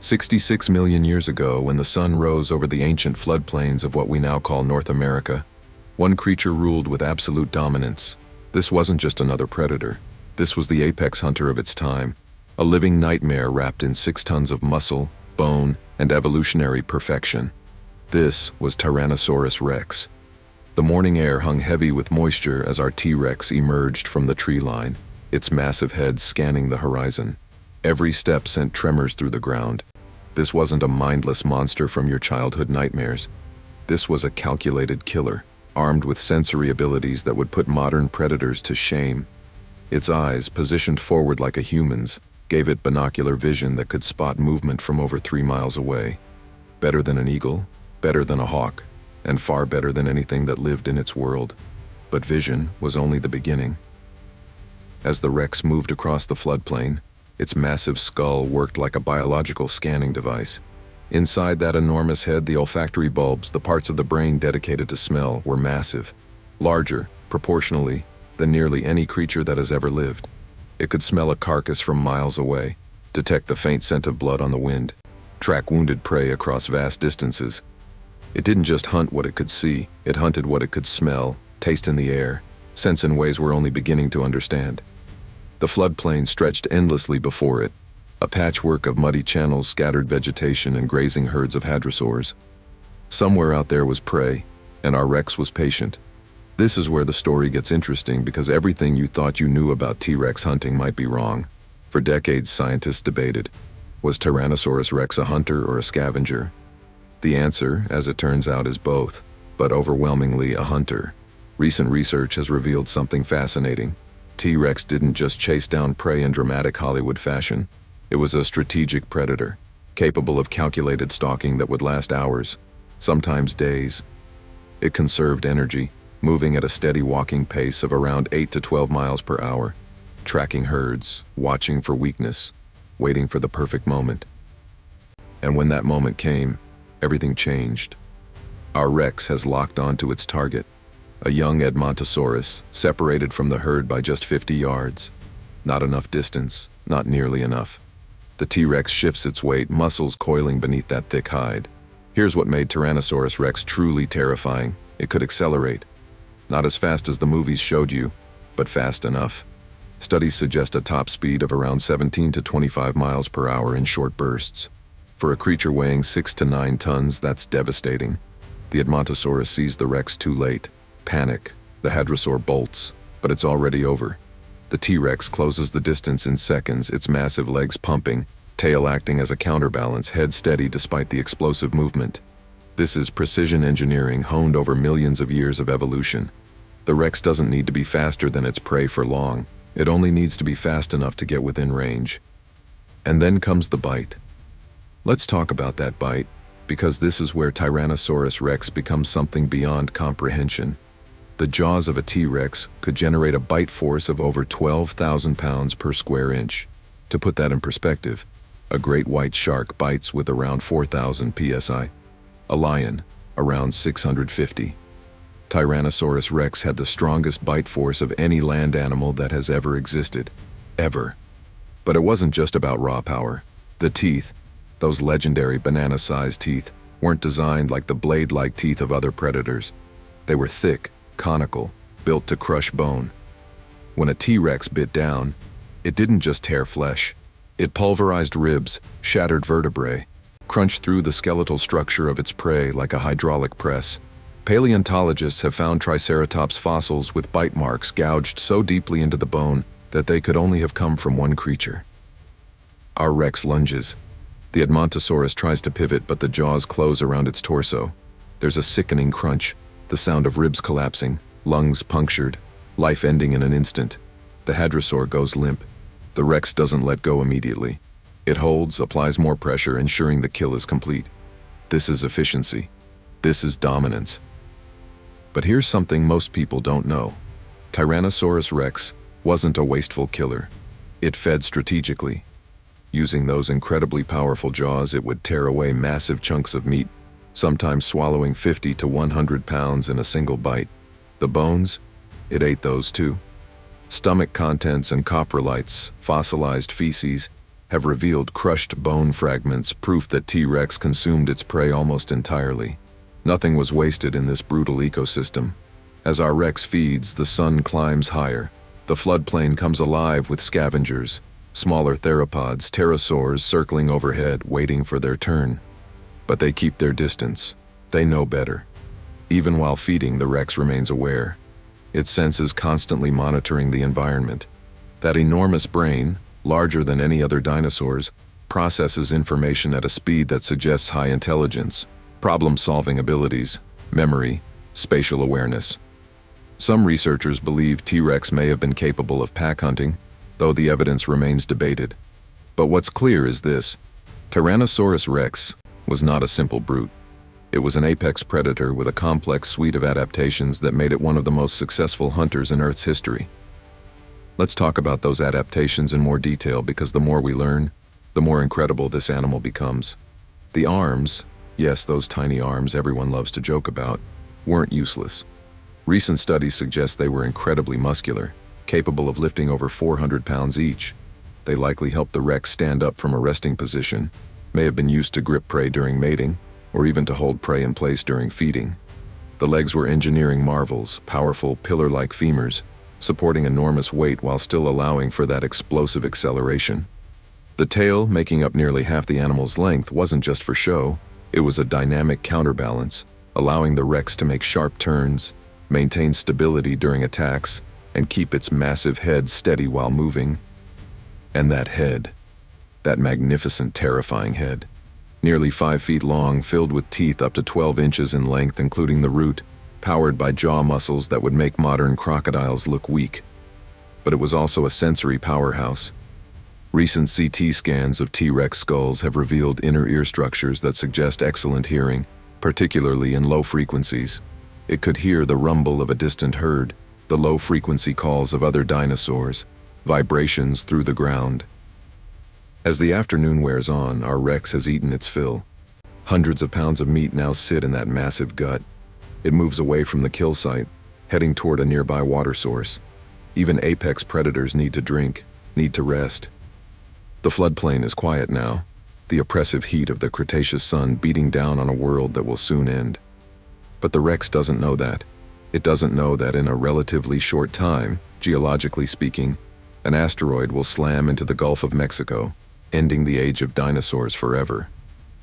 66 million years ago, when the sun rose over the ancient floodplains of what we now call North America, one creature ruled with absolute dominance. This wasn't just another predator. This was the apex hunter of its time, a living nightmare wrapped in 6 tons of muscle, bone, and evolutionary perfection. This was Tyrannosaurus Rex. The morning air hung heavy with moisture as our T-Rex emerged from the tree line, its massive head scanning the horizon. Every step sent tremors through the ground. This wasn't a mindless monster from your childhood nightmares. This was a calculated killer, armed with sensory abilities that would put modern predators to shame. Its eyes, positioned forward like a human's, gave it binocular vision that could spot movement from over 3 miles away. Better than an eagle, better than a hawk, and far better than anything that lived in its world. But vision was only the beginning. As the Rex moved across the floodplain, its massive skull worked like a biological scanning device. Inside that enormous head, the olfactory bulbs, the parts of the brain dedicated to smell, were massive, larger, proportionally, than nearly any creature that has ever lived. It could smell a carcass from miles away, detect the faint scent of blood on the wind, track wounded prey across vast distances. It didn't just hunt what it could see, it hunted what it could smell, taste in the air, sense in ways we're only beginning to understand. The floodplain stretched endlessly before it, a patchwork of muddy channels, scattered vegetation, and grazing herds of hadrosaurs. Somewhere out there was prey, and our Rex was patient. This is where the story gets interesting, because everything you thought you knew about T-Rex hunting might be wrong. For decades, scientists debated, was Tyrannosaurus Rex a hunter or a scavenger? The answer, as it turns out, is both, but overwhelmingly a hunter. Recent research has revealed something fascinating. T-Rex didn't just chase down prey in dramatic Hollywood fashion. It was a strategic predator, capable of calculated stalking that would last hours, sometimes days. It conserved energy, moving at a steady walking pace of around 8 to 12 miles per hour, tracking herds, watching for weakness, waiting for the perfect moment. And when that moment came, everything changed. Our Rex has locked onto its target, a young Edmontosaurus, separated from the herd by just 50 yards. Not enough distance, not nearly enough. The T-Rex shifts its weight, muscles coiling beneath that thick hide. Here's what made Tyrannosaurus Rex truly terrifying. It could accelerate. Not as fast as the movies showed you, but fast enough. Studies suggest a top speed of around 17 to 25 miles per hour in short bursts. For a creature weighing 6 to 9 tons, that's devastating. The Edmontosaurus sees the Rex too late. Panic. The hadrosaur bolts, but it's already over. The T-Rex closes the distance in seconds, its massive legs pumping, tail acting as a counterbalance, head steady despite the explosive movement. This is precision engineering honed over millions of years of evolution. The Rex doesn't need to be faster than its prey for long. It only needs to be fast enough to get within range. And then comes the bite. Let's talk about that bite, because this is where Tyrannosaurus Rex becomes something beyond comprehension. The jaws of a T-Rex could generate a bite force of over 12,000 pounds per square inch. To put that in perspective, a great white shark bites with around 4,000 PSI. A lion, around 650. Tyrannosaurus Rex had the strongest bite force of any land animal that has ever existed. Ever. But it wasn't just about raw power. The teeth, those legendary banana-sized teeth, weren't designed like the blade-like teeth of other predators. They were thick, conical, built to crush bone. When a T-Rex bit down, it didn't just tear flesh. It pulverized ribs, shattered vertebrae, crunched through the skeletal structure of its prey like a hydraulic press. Paleontologists have found Triceratops fossils with bite marks gouged so deeply into the bone that they could only have come from one creature. Our Rex lunges. The Edmontosaurus tries to pivot, but the jaws close around its torso. There's a sickening crunch, the sound of ribs collapsing, lungs punctured, life ending in an instant. The hadrosaur goes limp. The Rex doesn't let go immediately. It holds, applies more pressure, ensuring the kill is complete. This is efficiency. This is dominance. But here's something most people don't know. Tyrannosaurus Rex wasn't a wasteful killer. It fed strategically. Using those incredibly powerful jaws, it would tear away massive chunks of meat, sometimes swallowing 50 to 100 pounds in a single bite. The bones? It ate those too. Stomach contents and coprolites, fossilized feces, have revealed crushed bone fragments, proof that T-Rex consumed its prey almost entirely. Nothing was wasted in this brutal ecosystem. As our Rex feeds, the sun climbs higher. The floodplain comes alive with scavengers, smaller theropods, pterosaurs circling overhead, waiting for their turn. But they keep their distance. They know better. Even while feeding, the Rex remains aware. Its senses constantly monitoring the environment. That enormous brain, larger than any other dinosaurs, processes information at a speed that suggests high intelligence, problem-solving abilities, memory, spatial awareness. Some researchers believe T-Rex may have been capable of pack hunting, though the evidence remains debated. But what's clear is this: Tyrannosaurus Rex was not a simple brute. It was an apex predator with a complex suite of adaptations that made it one of the most successful hunters in Earth's history. Let's talk about those adaptations in more detail, because the more we learn, the more incredible this animal becomes. The arms, yes, those tiny arms everyone loves to joke about, weren't useless. Recent studies suggest they were incredibly muscular, capable of lifting over 400 pounds each. They likely helped the Rex stand up from a resting position, may have been used to grip prey during mating, or even to hold prey in place during feeding. The legs were engineering marvels, powerful pillar-like femurs, supporting enormous weight while still allowing for that explosive acceleration. The tail, making up nearly half the animal's length, wasn't just for show. It was a dynamic counterbalance, allowing the Rex to make sharp turns, maintain stability during attacks, and keep its massive head steady while moving. And that head, that magnificent, terrifying head, nearly 5 feet long, filled with teeth up to 12 inches in length, including the root, powered by jaw muscles that would make modern crocodiles look weak. But it was also a sensory powerhouse. Recent CT scans of T-Rex skulls have revealed inner ear structures that suggest excellent hearing, particularly in low frequencies. It could hear the rumble of a distant herd, the low-frequency calls of other dinosaurs, vibrations through the ground. As the afternoon wears on, our Rex has eaten its fill. Hundreds of pounds of meat now sit in that massive gut. It moves away from the kill site, heading toward a nearby water source. Even apex predators need to drink, need to rest. The floodplain is quiet now, the oppressive heat of the Cretaceous sun beating down on a world that will soon end. But the Rex doesn't know that. It doesn't know that in a relatively short time, geologically speaking, an asteroid will slam into the Gulf of Mexico, ending the age of dinosaurs forever.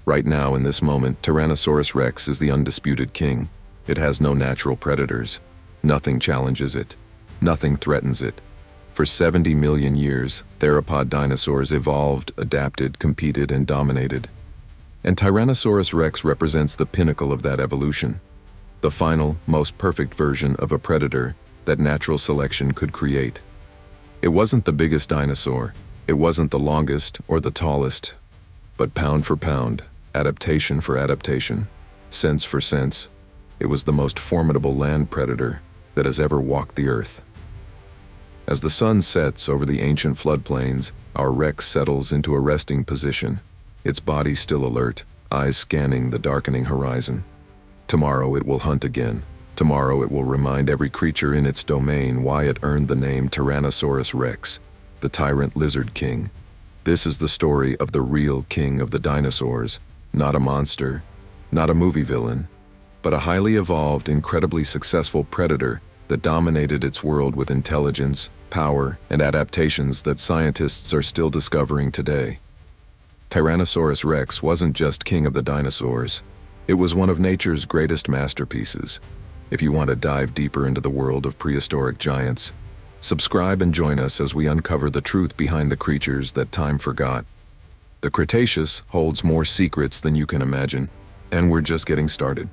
Right now, in this moment, Tyrannosaurus Rex is the undisputed king. It has no natural predators. Nothing challenges it. Nothing threatens it. For 70 million years, theropod dinosaurs evolved, adapted, competed, and dominated. And Tyrannosaurus Rex represents the pinnacle of that evolution. The final, most perfect version of a predator that natural selection could create. It wasn't the biggest dinosaur, it wasn't the longest or the tallest, but pound for pound, adaptation for adaptation, sense for sense, it was the most formidable land predator that has ever walked the earth. As the sun sets over the ancient floodplains, our Rex settles into a resting position, its body still alert, eyes scanning the darkening horizon. Tomorrow it will hunt again. Tomorrow it will remind every creature in its domain why it earned the name Tyrannosaurus Rex, the Tyrant Lizard King. This is the story of the real king of the dinosaurs, not a monster, not a movie villain, but a highly evolved, incredibly successful predator that dominated its world with intelligence, power, and adaptations that scientists are still discovering today. Tyrannosaurus Rex wasn't just king of the dinosaurs. It was one of nature's greatest masterpieces. If you want to dive deeper into the world of prehistoric giants, subscribe and join us as we uncover the truth behind the creatures that time forgot. The Cretaceous holds more secrets than you can imagine, and we're just getting started.